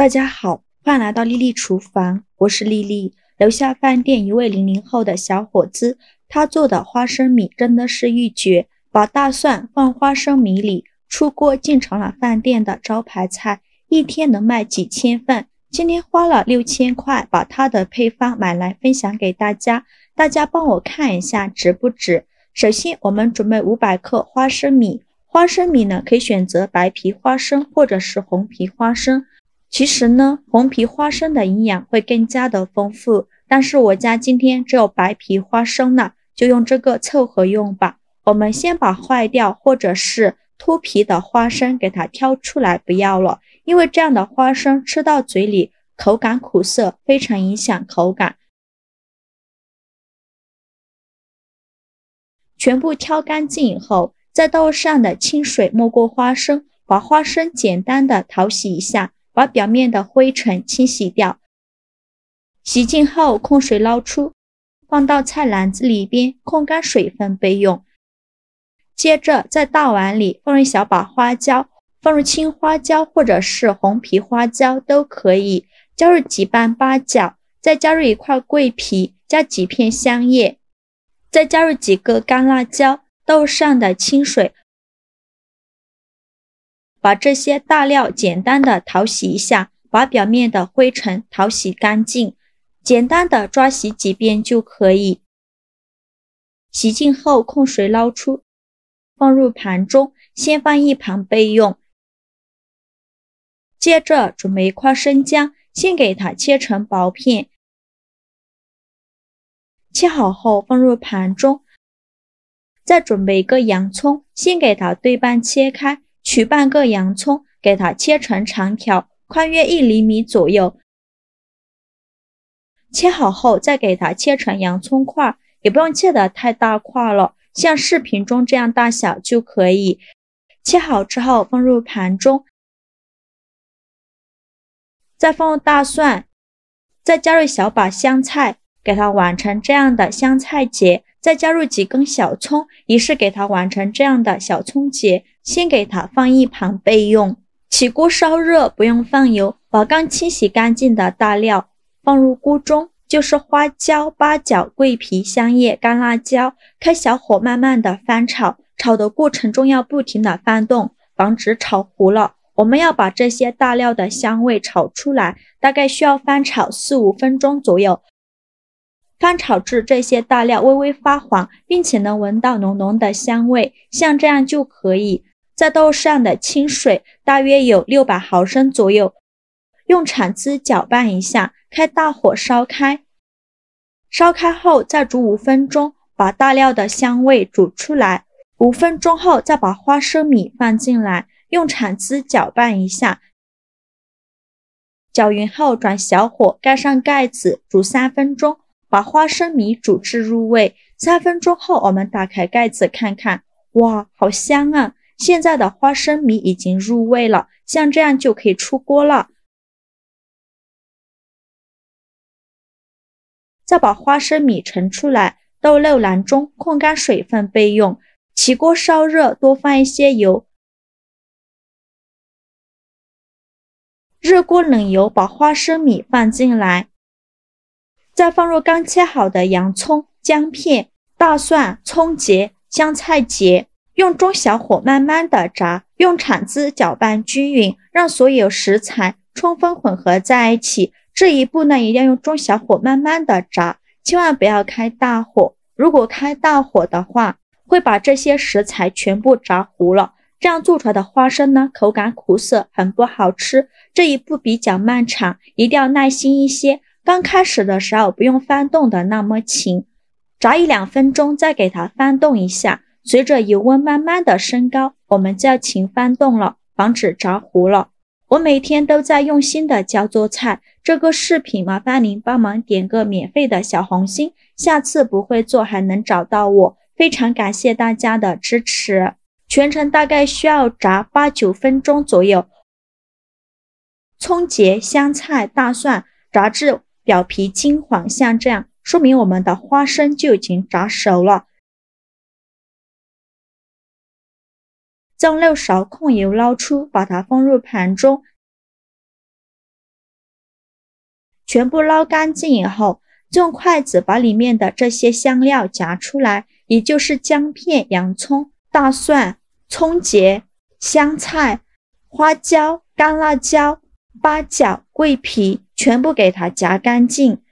大家好，欢迎来到丽丽厨房，我是丽丽。楼下饭店一位00后的小伙子，他做的花生米真的是一绝，把大蒜放花生米里，出锅竟成了饭店的招牌菜，一天能卖几千份。今天花了6000块把他的配方买来分享给大家，大家帮我看一下值不值。首先我们准备500克花生米，花生米呢可以选择白皮花生或者是红皮花生。其实呢，红皮花生的营养会更加的丰富，但是我家今天只有白皮花生呢，就用这个凑合用吧。我们先把坏掉或者是脱皮的花生给它挑出来不要了，因为这样的花生吃到嘴里口感苦涩，非常影响口感。全部挑干净以后，在豆上的清水没过花生，把花生简单的淘洗一下，把表面的灰尘清洗掉。洗净后控水捞出，放到菜篮子里边控干水分备用。接着在大碗里放入一小把花椒，放入青花椒或者是红皮花椒都可以，加入几瓣八角，再加入一块桂皮，加几片香叶，再加入几个干辣椒，豆上的清水，把这些大料简单的淘洗一下，把表面的灰尘淘洗干净，简单的抓洗几遍就可以。洗净后控水捞出，放入盘中，先放一旁备用。接着准备一块生姜，先给它切成薄片，切好后放入盘中。再准备一个洋葱，先给它对半切开，取半个洋葱，给它切成长条，宽约1厘米左右。切好后再给它切成洋葱块，也不用切得太大块了，像视频中这样大小就可以。切好之后放入盘中，再放入大蒜，再加入小把香菜，给它挽成这样的香菜结，再加入几根小葱，也是给它挽成这样的小葱结，先给它放一旁备用。起锅烧热，不用放油，把刚清洗干净的大料放入锅中，就是花椒、八角、桂皮、香叶、干辣椒，开小火慢慢的翻炒，炒的过程中要不停的翻动，防止炒糊了。我们要把这些大料的香味炒出来，大概需要翻炒4-5分钟左右。翻炒至这些大料微微发黄，并且能闻到浓浓的香味，像这样就可以。在豆上的清水大约有600毫升左右，用铲子搅拌一下，开大火烧开。烧开后再煮5分钟，把大料的香味煮出来。5分钟后再把花生米放进来，用铲子搅拌一下。搅匀后转小火，盖上盖子煮3分钟，把花生米煮至入味。3分钟后我们打开盖子看看，哇，好香啊！现在的花生米已经入味了，像这样就可以出锅了。再把花生米盛出来，倒漏篮中，控干水分备用。起锅烧热，多放一些油。热锅冷油，把花生米放进来，再放入刚切好的洋葱、姜片、大蒜、葱节、香菜节，用中小火慢慢的炸，用铲子搅拌均匀，让所有食材充分混合在一起。这一步呢，一定要用中小火慢慢的炸，千万不要开大火。如果开大火的话，会把这些食材全部炸糊了，这样做出来的花生呢，口感苦涩，很不好吃。这一步比较漫长，一定要耐心一些。刚开始的时候不用翻动的那么勤，炸1-2分钟再给它翻动一下，随着油温慢慢的升高，我们就要勤翻动了，防止炸糊了。我每天都在用心的教做菜，这个视频麻烦您帮忙点个免费的小红心，下次不会做还能找到我，非常感谢大家的支持。全程大概需要炸8-9分钟左右。葱节、香菜、大蒜炸至表皮金黄，像这样说明我们的花生就已经炸熟了。将6勺控油捞出，把它放入盘中。全部捞干净以后，用筷子把里面的这些香料夹出来，也就是姜片、洋葱、大蒜、葱节、香菜、花椒、干辣椒、八角、桂皮，全部给它夹干净。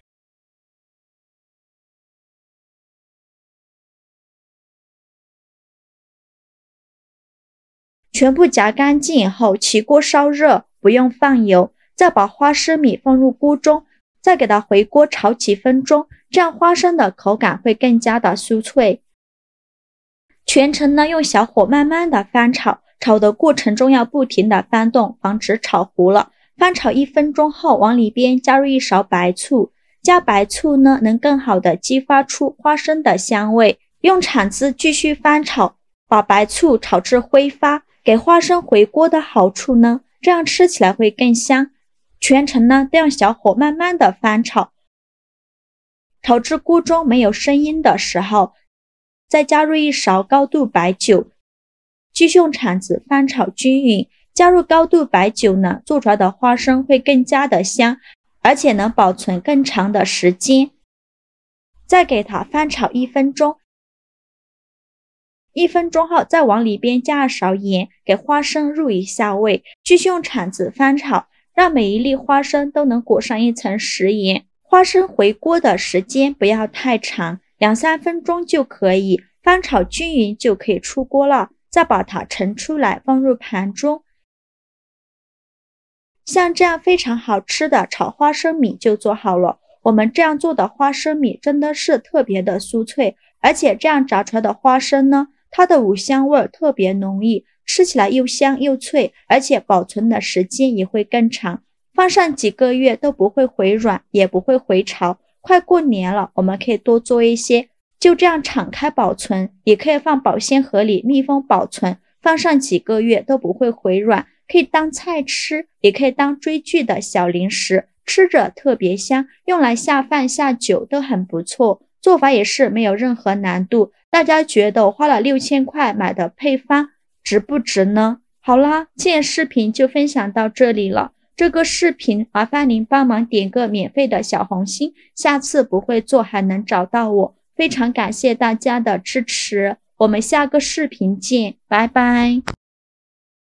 全部夹干净以后，起锅烧热，不用放油，再把花生米放入锅中，再给它回锅炒几分钟，这样花生的口感会更加的酥脆。全程呢用小火慢慢的翻炒，炒的过程中要不停的翻动，防止炒糊了。翻炒1分钟后，往里边加入1勺白醋，加白醋呢能更好的激发出花生的香味。用铲子继续翻炒，把白醋炒至挥发。给花生回锅的好处呢，这样吃起来会更香。全程呢都用小火慢慢的翻炒，炒至锅中没有声音的时候，再加入1勺高度白酒，继续用铲子翻炒均匀。加入高度白酒呢，做出来的花生会更加的香，而且能保存更长的时间。再给它翻炒1分钟。1分钟后，再往里边加2勺盐，给花生入一下味，继续用铲子翻炒，让每一粒花生都能裹上一层食盐。花生回锅的时间不要太长，2-3分钟就可以，翻炒均匀就可以出锅了。再把它盛出来，放入盘中。像这样非常好吃的炒花生米就做好了。我们这样做的花生米真的是特别的酥脆，而且这样炸出来的花生呢，它的五香味特别浓郁，吃起来又香又脆，而且保存的时间也会更长，放上几个月都不会回软，也不会回潮。快过年了，我们可以多做一些，就这样敞开保存，也可以放保鲜盒里密封保存，放上几个月都不会回软，可以当菜吃，也可以当追剧的小零食，吃着特别香，用来下饭下酒都很不错。做法也是没有任何难度。大家觉得我花了6000块买的配方值不值呢？好啦，今天视频就分享到这里了。这个视频麻烦您帮忙点个免费的小红心，下次不会做还能找到我。非常感谢大家的支持，我们下个视频见，拜拜。